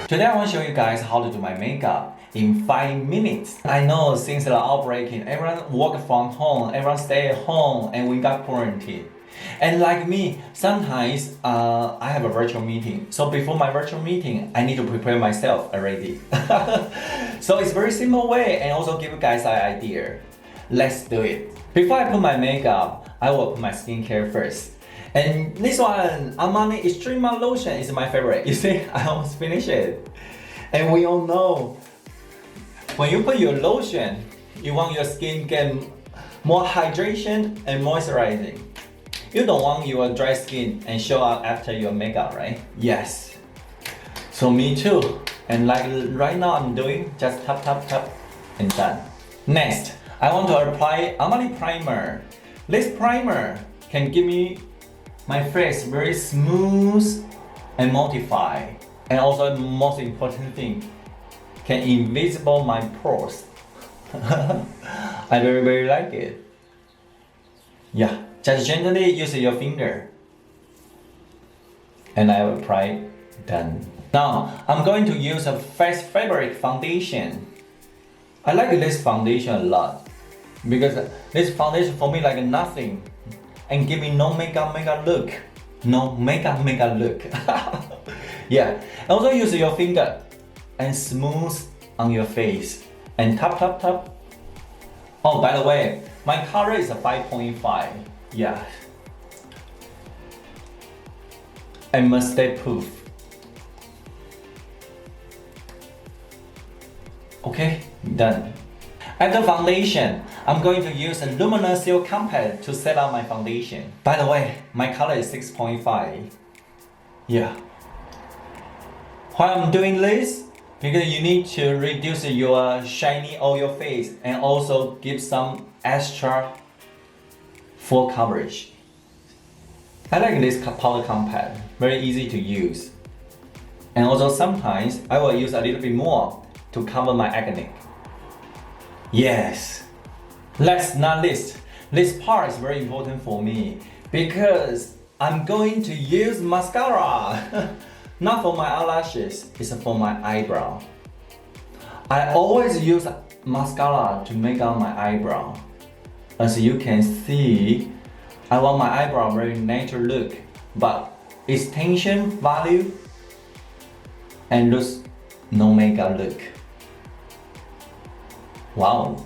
Today I want to show you guys how to do my makeup in 5 minutes. I know since the outbreak, everyone work from home, everyone stay at home, and we got quarantined. And like me, sometimes I have a virtual meeting. So before my virtual meeting, I need to prepare myself already. So it's very simple way and also give you guys an idea. Let's do it. Before I put my makeup, I will put my skincare first. And this one, Armani EXTREMA lotion is my favorite. You see, I almost finished it. And we all know, when you put your lotion, you want your skin get more hydration and moisturizing. You don't want your dry skin and show up after your makeup, right? Yes. So me too. And like right now I'm doing, just tap tap tap and done. Next, I want to apply Armani primer. This primer can give me my face very smooth and modify. And also most important thing, can invisible my pores. I very like it. Yeah, just gently use your finger. And I will apply, done. Now, I'm going to use a Face Fabric foundation. I like this foundation a lot because this foundation for me like nothing and give me no makeup look. No makeup look. Yeah, also use your finger and smooth on your face and tap tap tap. Oh, by the way, my color is a 5.5. Yeah. And mistake proof. Okay, done. After foundation, I'm going to use a luminous silk compact to set up my foundation. By the way, my color is 6.5. Yeah. Why I'm doing this? Because you need to reduce your shiny on your face and also give some extra full coverage. I like this powder compact, very easy to use. And also sometimes I will use a little bit more to cover my acne. Yes. Last not least, this part is very important for me because I'm going to use mascara. Not for my eyelashes, it's for my eyebrow. I always use mascara to make up my eyebrow. As you can see, I want my eyebrow very natural look, but extension value and looks no makeup look. Wow,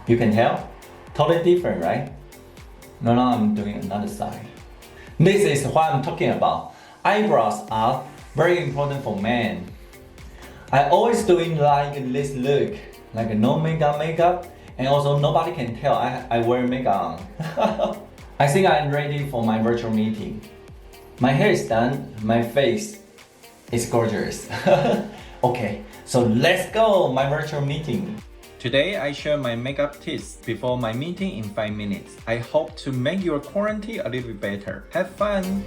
you can tell? Totally different, right? Now I'm doing another side. This is what I'm talking about. Eyebrows are very important for men. I always doing like this look, like no makeup, and also nobody can tell I wear makeup on. I think I'm ready for my virtual meeting. My hair is done, my face is gorgeous. Okay, so let's go my virtual meeting. Today I share my makeup tips before my meeting in 5 minutes. I hope to make your quarantine a little bit better. Have fun!